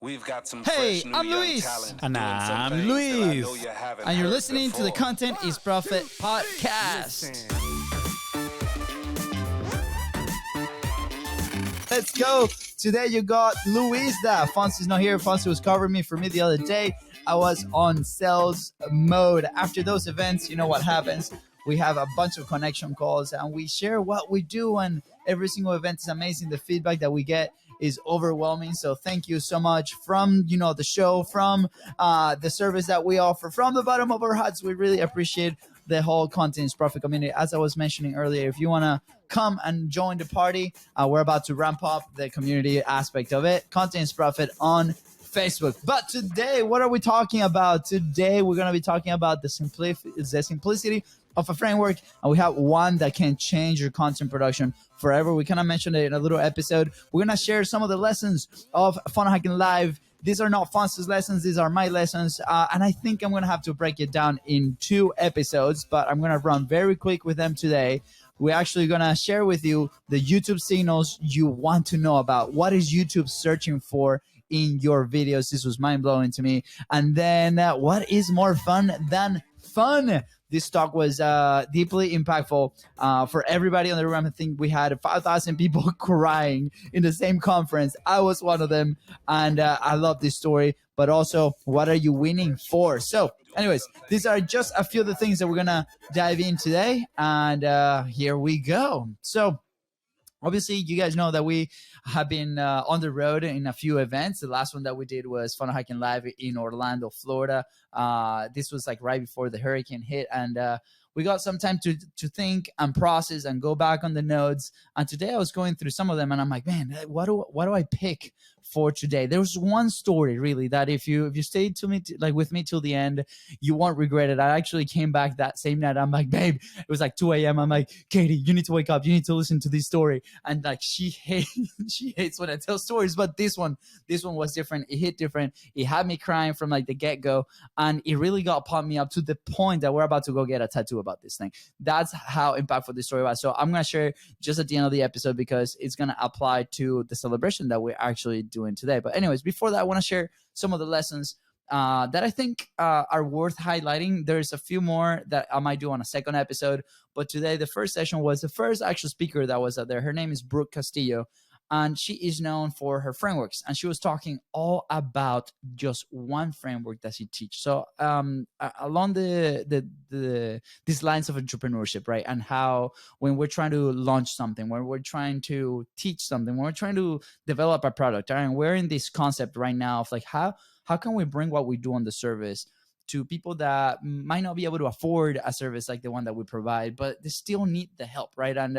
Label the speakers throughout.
Speaker 1: We've got some
Speaker 2: Hey,
Speaker 1: fresh new
Speaker 2: I'm
Speaker 1: young
Speaker 2: Luis.
Speaker 1: talent
Speaker 3: And
Speaker 1: doing some
Speaker 3: I'm
Speaker 1: things that I
Speaker 3: Luis.
Speaker 1: know you haven't
Speaker 2: And you're
Speaker 1: heard
Speaker 2: listening to the
Speaker 1: before.
Speaker 2: Content is Profit podcast. Let's go. Today you got LUISDA. FONZI is not here. FONZI was covering me for me the other day. I was on sales mode. After those events, you know what happens. We have a bunch of connection calls and we share what we do, and every single event is amazing. The feedback that we get is overwhelming. So thank you so much from, the show, from the service that we offer, from the bottom of our hearts. We really appreciate the whole Content is Profit community. As I was mentioning earlier, if you want to come and join the party, we're about to ramp up the community aspect of it. Content is Profit on Facebook. But today, what are we talking about? Today, we're going to be talking about the simplicity of a framework, and we have one that can change your content production forever. We kind of mentioned it in a little episode. We're going to share some of the lessons of Funnel Hacking Live. These are not Fonz's lessons. These are my lessons. And I think I'm going to have to break it down in 2 episodes, but I'm going to run very quick with them today. We're actually going to share with you the YouTube signals you want to know about. What is YouTube searching for in your videos? This was mind-blowing to me. And then what is more fun than fun? This talk was deeply impactful for everybody on the room. I think we had 5,000 people crying in the same conference. I was one of them, and I love this story. But also, what are you winning for? So anyways, these are just a few of the things that we're going to dive in today. And here we go. So obviously, you guys know that we have been on the road in a few events. The last one that we did was Funnel Hacking Live in Orlando, Florida. This was like right before the hurricane hit, and we got some time to think and process and go back on the notes. And today I was going through some of them, and I'm like, man, what do I pick for today? There was one story really that if you stayed with me till the end, you won't regret it. I actually came back that same night. I'm like, babe, it was like 2 a.m. I'm like, Katie, you need to wake up. You need to listen to this story. And like she hates when I tell stories, but this one was different. It hit different. It had me crying from like the get-go, and it really got pumped me up to the point that we're about to go get a tattoo about this thing. That's how impactful this story was. So I'm going to share just at the end of the episode because it's going to apply to the celebration that we're actually doing today. But anyways, before that, I want to share some of the lessons that I think are worth highlighting. There's a few more that I might do on a second episode, but today the first session was the first actual speaker that was out there. Her name is Brooke Castillo, and she is known for her frameworks. And she was talking all about just one framework that she teaches. So along these lines of entrepreneurship, right? And how when we're trying to launch something, when we're trying to teach something, when we're trying to develop a product, right? And we're in this concept right now of like how can we bring what we do on the service to people that might not be able to afford a service like the one that we provide, but they still need the help, right? And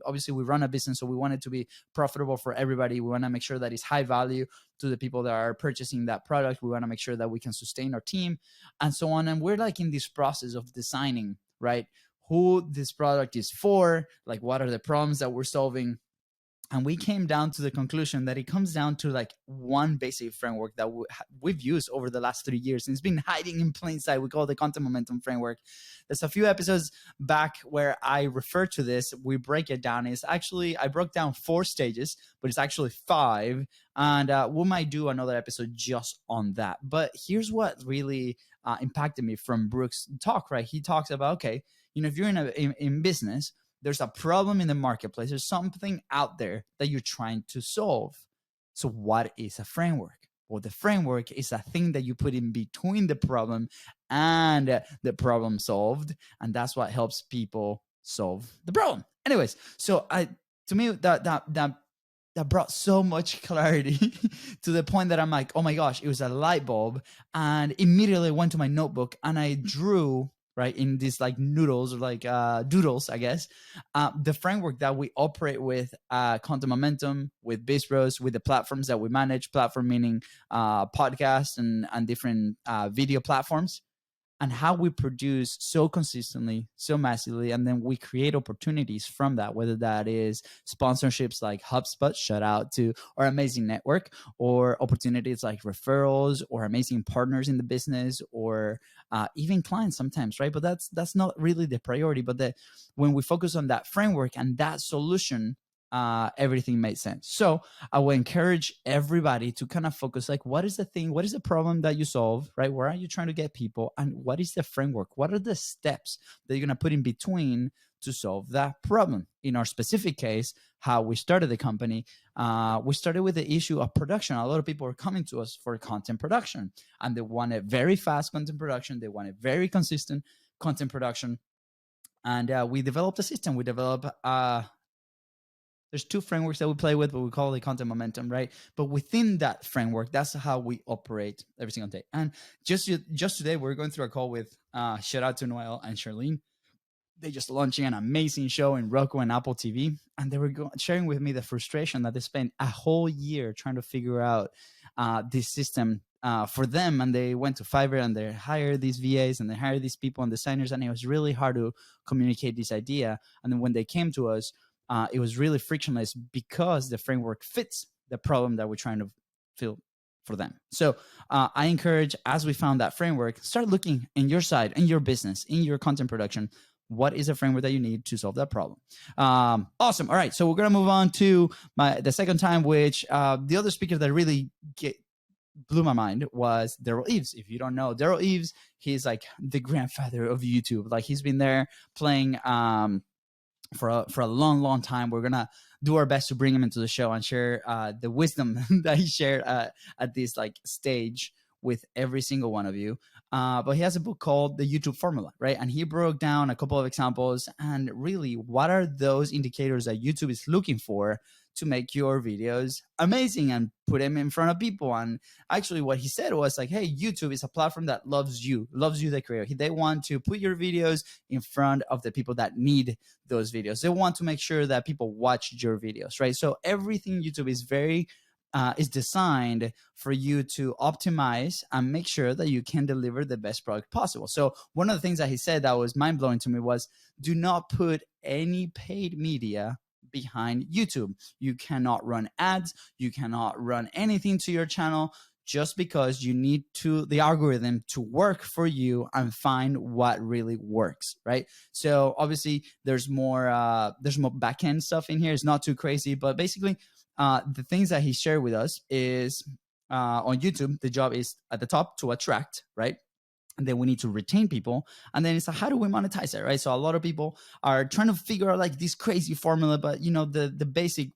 Speaker 2: obviously we run a business, so we want it to be profitable for everybody. We want to make sure that it's high value to the people that are purchasing that product. We want to make sure that we can sustain our team and so on. And we're like in this process of designing, right, who this product is for, like what are the problems that we're solving. And we came down to the conclusion that it comes down to like one basic framework that we've used over the last 3 years. And it's been hiding in plain sight. We call it the Content Momentum Framework. There's a few episodes back where I refer to this. We break it down. It's actually, I broke down 4 stages, but it's actually 5. And we might do another episode just on that. But here's what really impacted me from Brooke's talk, right? He talks about, okay, if you're in business, there's a problem in the marketplace. There's something out there that you're trying to solve. So what is a framework? Well, the framework is a thing that you put in between the problem and the problem solved. And that's what helps people solve the problem. Anyways, so to me, that brought so much clarity to the point that I'm like, oh my gosh, it was a light bulb. And immediately went to my notebook and I drew, right, in these like noodles or like doodles, I guess, the framework that we operate with Content Momentum, with BIZBROS, with the platforms that we manage, platform meaning podcasts and different video platforms, and how we produce so consistently, so massively, and then we create opportunities from that, whether that is sponsorships like HubSpot, shout out to our amazing network, or opportunities like referrals or amazing partners in the business, or even clients sometimes, right? But that's not really the priority. But when we focus on that framework and that solution, everything made sense. So I would encourage everybody to kind of focus, like, what is the thing, what is the problem that you solve, right? Where are you trying to get people, and what is the framework? What are the steps that you're going to put in between to solve that problem? In our specific case, how we started the company, we started with the issue of production. A lot of people are coming to us for content production, and they wanted very fast content production. They wanted very consistent content production. And we developed a system. We developed there's two frameworks that we play with, but we call it content momentum, right? But within that framework, that's how we operate every single day. And just today, we're going through a call with shout out to Noel and Charlene. They just launching an amazing show in Roku and Apple TV, and they were sharing with me the frustration that they spent a whole year trying to figure out this system for them. And they went to Fiverr and they hired these VAs and they hired these people and designers, and it was really hard to communicate this idea. And then when they came to us, it was really frictionless because the framework fits the problem that we're trying to fill for them. So I encourage, as we found that framework, start looking in your side, in your business, in your content production. What is a framework that you need to solve that problem? Awesome. All right. So we're going to move on to the second time, which the other speaker that really blew my mind was Daryl Eves. If you don't know Daryl Eves, he's like the grandfather of YouTube. Like, he's been there playing for a long time. We're gonna do our best to bring him into the show and share the wisdom that he shared at this like stage with every single one of you. But he has a book called The YouTube Formula, right? And he broke down a couple of examples and really, what are those indicators that YouTube is looking for to make your videos amazing and put them in front of people. And actually what he said was like, hey, YouTube is a platform that loves you, the creator. They want to put your videos in front of the people that need those videos. They want to make sure that people watch your videos, right? So everything YouTube is is designed for you to optimize and make sure that you can deliver the best product possible. So one of the things that he said that was mind-blowing to me was, do not put any paid media behind YouTube. You cannot run ads. You cannot run anything to your channel, just because you need the algorithm to work for you and find what really works, right? So obviously there's more back-end stuff in here. It's not too crazy, but basically the things that he shared with us is on YouTube, the job is at the top to attract, right? And then we need to retain people. And then it's like, how do we monetize it, right? So a lot of people are trying to figure out like this crazy formula, but the basic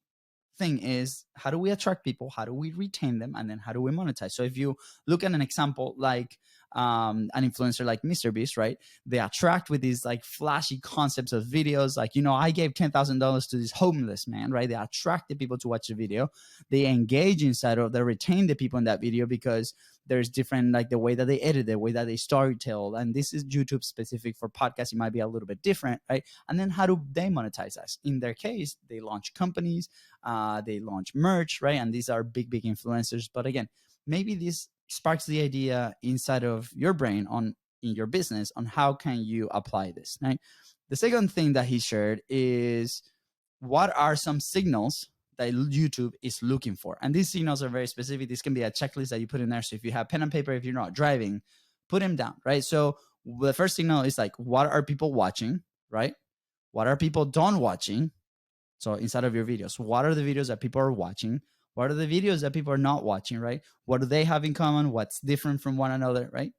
Speaker 2: thing is, how do we attract people? How do we retain them? And then how do we monetize? So if you look at an example like an influencer like MrBeast, right? They attract with these like flashy concepts of videos. Like, I gave $10,000 to this homeless man, right? They attract the people to watch the video. They engage inside of, they retain the people in that video because there's different, like the way that they edit, the way that they storytell. And this is YouTube specific. For podcasts, it might be a little bit different, right? And then how do they monetize us? In their case, they launch companies, they launch merch, right? And these are big influencers. But again, maybe this sparks the idea inside of your brain in your business on how can you apply this, right? The second thing that he shared is, what are some signals that YouTube is looking for? And these signals are very specific. This can be a checklist that you put in there. So if you have pen and paper, if you're not driving, put them down, right? So the first signal is like, what are people watching, right? What are people done watching? So inside of your videos, what are the videos that people are watching? What are the videos that people are not watching, right? What do they have in common? What's different from one another, right?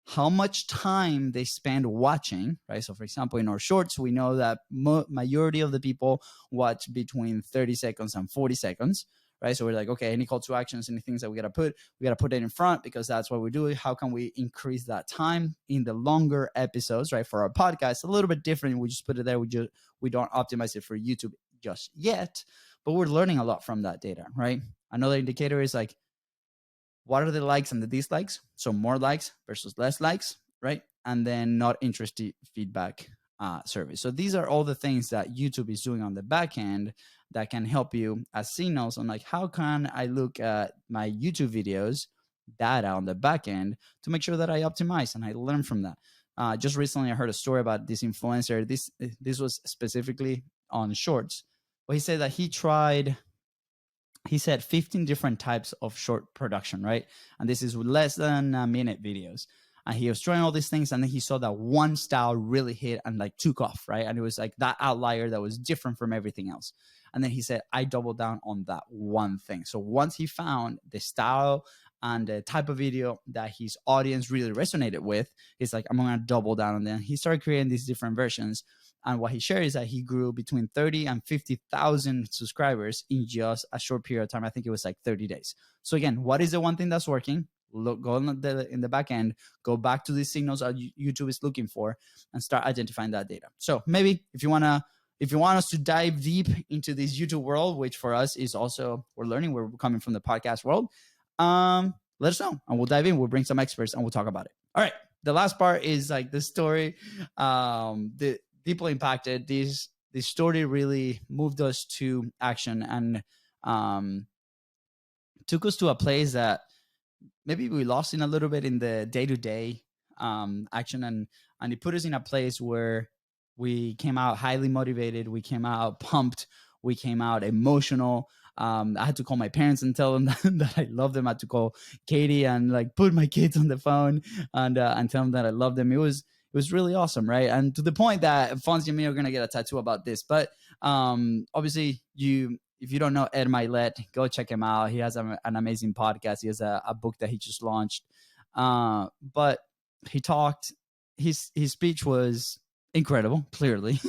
Speaker 2: How much time they spend watching, right? So for example, in our shorts, we know that majority of the people watch between 30 seconds and 40 seconds, right? So we're like, okay, any call to actions, any things that we got to put it in front, because that's what we're doing. How can we increase that time in the longer episodes, right? For our podcast, a little bit different. We just put it there. We don't optimize it for YouTube just yet, but we're learning a lot from that data, right? Another indicator is like, what are the likes and the dislikes? So more likes versus less likes, right? And then not interested feedback survey. So these are all the things that YouTube is doing on the back end that can help you as signals on like, how can I look at my YouTube videos data on the back end to make sure that I optimize and I learn from that. Just recently, I heard a story about this influencer. This was specifically on shorts. But he said that he said 15 different types of short production, right? And this is less than a minute videos. And he was trying all these things, and then he saw that one style really hit and like took off, right? And it was like that outlier that was different from everything else. And then he said, I doubled down on that one thing. So once he found the style and the type of video that his audience really resonated with, he's like, I'm going to double down on them. He started creating these different versions. And what he shared is that he grew between 30 and 50,000 subscribers in just a short period of time. I think it was like 30 days. So again, what is the one thing that's working? Look, go in the back end, go back to the signals that YouTube is looking for, and start identifying that data. So maybe if you want us to dive deep into this YouTube world, which for us is also, we're learning, we're coming from the podcast world, let us know and we'll dive in. We'll bring some experts and we'll talk about it. All right. The last part is like the story, the people impacted. This story really moved us to action and took us to a place that maybe we lost in a little bit in the day-to-day action, and it put us in a place where we came out highly motivated. We came out pumped. We came out emotional. I had to call my parents and tell them that I love them. I had to call Katie and like put my kids on the phone and tell them that I love them. It was really awesome, right? And to the point that Fonzie and me are gonna get a tattoo about this. But obviously, if you don't know Ed Milet, go check him out. He has an amazing podcast. He has a book that he just launched. But he talked. His speech was incredible, clearly.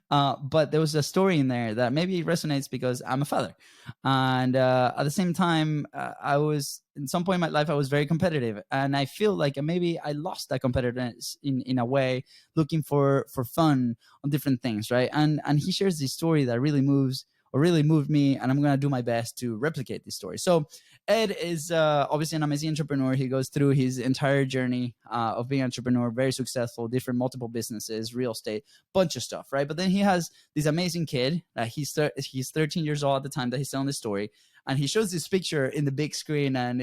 Speaker 2: But there was a story in there that maybe resonates because I'm a father. And at the same time, I was, in some point in my life, I was very competitive. And I feel like maybe I lost that competitiveness in a way, looking for fun on different things, right? And he shares this story that really moved me, and I'm going to do my best to replicate this story. So Ed is obviously an amazing entrepreneur. He goes through his entire journey of being an entrepreneur, very successful, different multiple businesses, real estate, bunch of stuff, right? But then he has this amazing kid. He's 13 years old at the time that he's telling this story. And he shows this picture in the big screen, and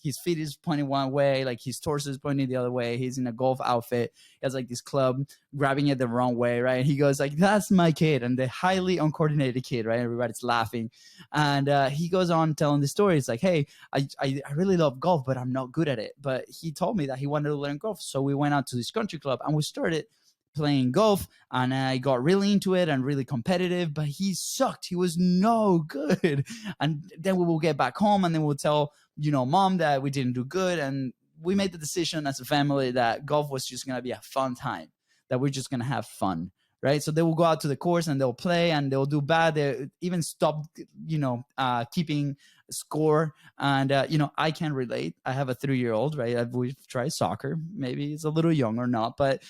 Speaker 2: his feet is pointing one way, like his torso is pointing the other way. He's in a golf outfit. He has like this club, grabbing it the wrong way, right? And he goes like, "That's my kid," and the highly uncoordinated kid, right? Everybody's laughing, and he goes on telling the story. It's like, "Hey, I really love golf, but I'm not good at it." But he told me that he wanted to learn golf, so we went out to this country club and we started playing golf, and I got really into it and really competitive, but he sucked. He was no good. And then we will get back home and then we'll tell, mom that we didn't do good. And we made the decision as a family that golf was just going to be a fun time, that we're just going to have fun. Right. So they will go out to the course and they'll play and they'll do bad. They even stop, keeping score. And, I can relate. I have a 3-year-old, right? We've tried soccer. Maybe it's a little young or not, but,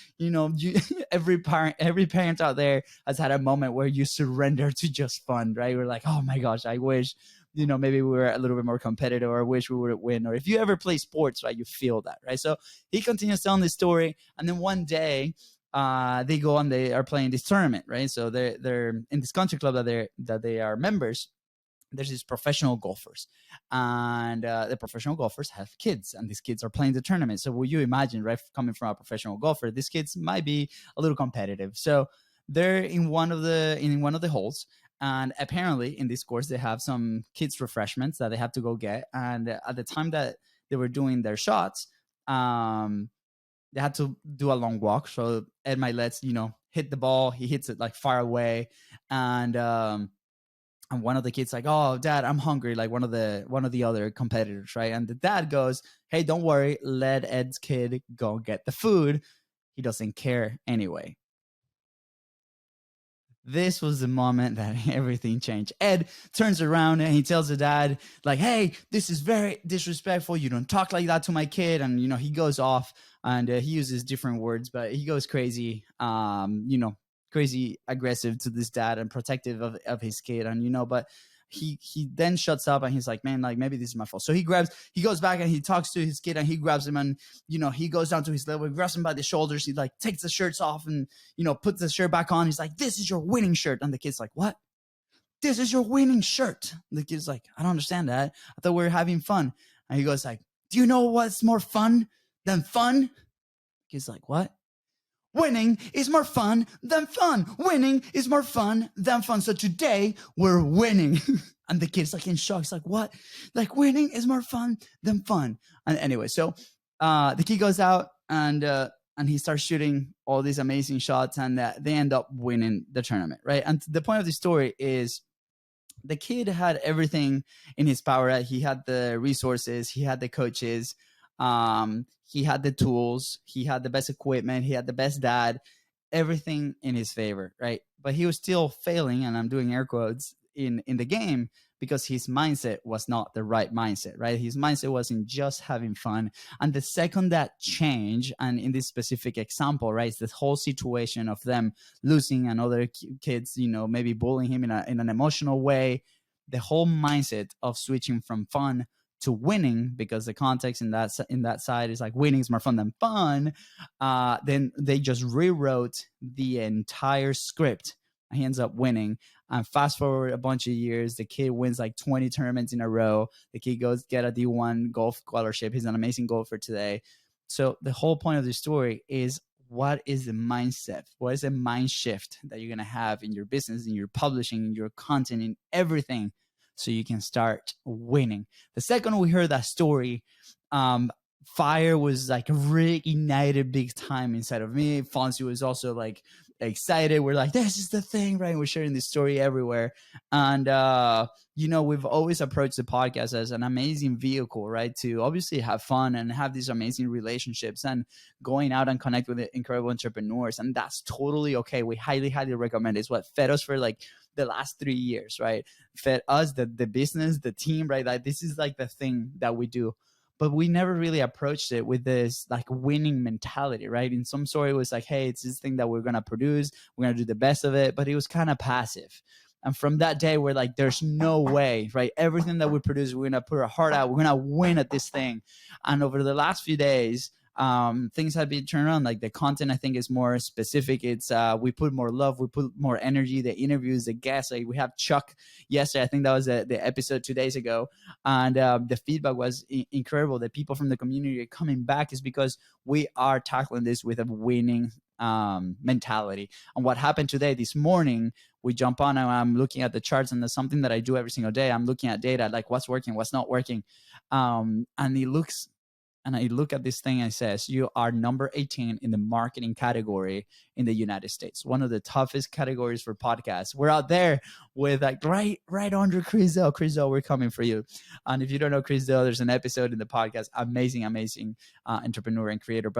Speaker 2: every parent out there has had a moment where you surrender to just fun, right? We're like, oh my gosh, I wish, maybe we were a little bit more competitive, or I wish we would win. Or if you ever play sports, right, you feel that, right? So he continues telling this story. And then one day, they go and they are playing this tournament, right? So they're in this country club that they are members. There's these professional golfers, and the professional golfers have kids, and these kids are playing the tournament. So will you imagine, right, coming from a professional golfer, these kids might be a little competitive. So they're in one of the holes, and apparently in this course they have some kids refreshments that they have to go get. And at the time that they were doing their shots, they had to do a long walk. So Ed Milet's, hit the ball. He hits it like far away. And one of the kids like, "Oh, Dad, I'm hungry." Like one of the other competitors, right? And the dad goes, "Hey, don't worry. Let Ed's kid go get the food. He doesn't care anyway." This was the moment that everything changed. Ed turns around and he tells the dad, like, "Hey, this is very disrespectful. You don't talk like that to my kid." And, he goes off and he uses different words, but he goes crazy, crazy aggressive to this dad and protective of his kid. And, but he then shuts up and he's like, "Man, like maybe this is my fault." So he goes back and he talks to his kid and he grabs him and, he goes down to his level, he grabs him by the shoulders. He like takes the shirts off and, puts the shirt back on. He's like, "This is your winning shirt." And the kid's like, "What? This is your winning shirt?" And the kid's like, "I don't understand that. I thought we were having fun." And he goes like, "Do you know what's more fun than fun?" The kid's like, "What?" "Winning is more fun than fun. Winning is more fun than fun. So today we're winning." And the kid's like in shock. He's like, "What? Like winning is more fun than fun." And anyway, so the kid goes out and and he starts shooting all these amazing shots, and they end up winning the tournament, right? And the point of the story is the kid had everything in his power. Right? He had the resources, he had the coaches, he had the tools, he had the best equipment, he had the best dad, everything in his favor, right? But he was still failing, and I'm doing air quotes, in the game, because his mindset was not the right mindset, right? His mindset wasn't just having fun. And the second that changed, and in this specific example, right, it's this whole situation of them losing and other kids, maybe bullying him in an emotional way, the whole mindset of switching from fun to winning, because the context in that side is like winning is more fun than fun. Then they just rewrote the entire script. He ends up winning. And fast forward a bunch of years, the kid wins like 20 tournaments in a row. The kid goes get a D1 golf scholarship. He's an amazing golfer today. So the whole point of the story is, what is the mindset? What is the mind shift that you're going to have in your business, in your publishing, in your content, in everything, so you can start winning? The second we heard that story, fire was like reignited big time inside of me. Fonzie was also like excited. We're like, this is the thing, right? We're sharing this story everywhere. And, we've always approached the podcast as an amazing vehicle, right? To obviously have fun and have these amazing relationships and going out and connect with incredible entrepreneurs. And that's totally okay. We highly, highly recommend it. It's what fed us for like the last 3 years, right? Fed us, the business, the team, right? Like this is like the thing that we do. But we never really approached it with this like winning mentality, right? In some sort, it was like, hey, it's this thing that we're going to produce. We're going to do the best of it. But it was kind of passive. And from that day, we're like, there's no way, right? Everything that we produce, we're going to put our heart out. We're going to win at this thing. And over the last few days, things have been turned on. Like the content, I think, is more specific. It's we put more love, we put more energy. The interviews, the guests, like we have Chuck yesterday. I think that was the episode 2 days ago, and the feedback was incredible. The people from the community are coming back is because we are tackling this with a winning mentality. And what happened today, this morning, we jump on and I'm looking at the charts, and there's something that I do every single day. I'm looking at data, like what's working, what's not working, and it looks. And I look at this thing and it says, you are number 18 in the marketing category in the United States. One of the toughest categories for podcasts. We're out there with like right under Chris Dell. Chris Dell, we're coming for you. And if you don't know Chris Dell, there's an episode in the podcast. Amazing entrepreneur and creator.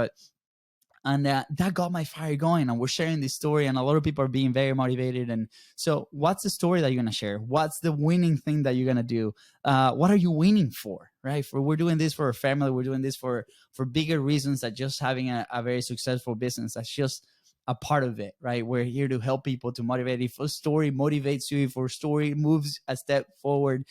Speaker 2: And that got my fire going, and we're sharing this story, and a lot of people are being very motivated. And so what's the story that you're going to share? What's the winning thing that you're going to do? What are you winning for, right? We're doing this for our family. We're doing this for bigger reasons than just having a very successful business. That's just a part of it, right? We're here to help people, to motivate. If a story motivates you, if a story moves a step forward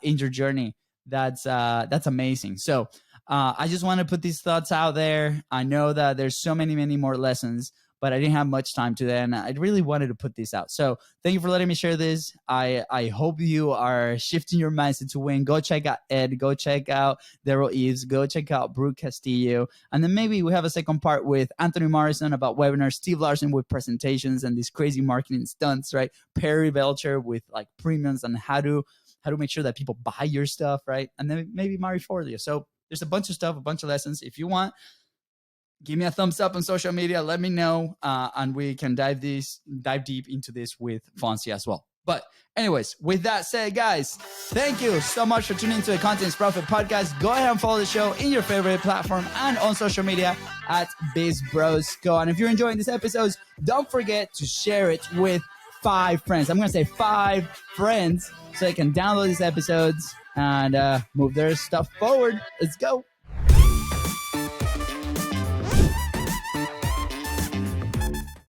Speaker 2: in your journey, that's amazing. So I just want to put these thoughts out there. I know that there's so many more lessons, but I didn't have much time today, and I really wanted to put this out. So thank you for letting me share this. I hope you are shifting your mindset to win. Go check out Ed. Go check out Daryl Eves. Go check out Brooke Castillo. And then maybe we have a second part with Anthony Morrison about webinars, Steve Larson with presentations and these crazy marketing stunts, right? Perry Belcher with like premiums and how to make sure that people buy your stuff, right? And then maybe Mari Forleo. So there's a bunch of stuff, a bunch of lessons. If you want, give me a thumbs up on social media. Let me know, and we can dive deep into this with Fonzie as well. But anyways, with that said, guys, thank you so much for tuning into the Content is Profit podcast. Go ahead and follow the show in your favorite platform and on social media at BIZBROS. Go on. If you're enjoying these episodes, don't forget to share it with 5 friends. I'm going to say 5 friends so they can download these episodes and move their stuff forward. Let's go.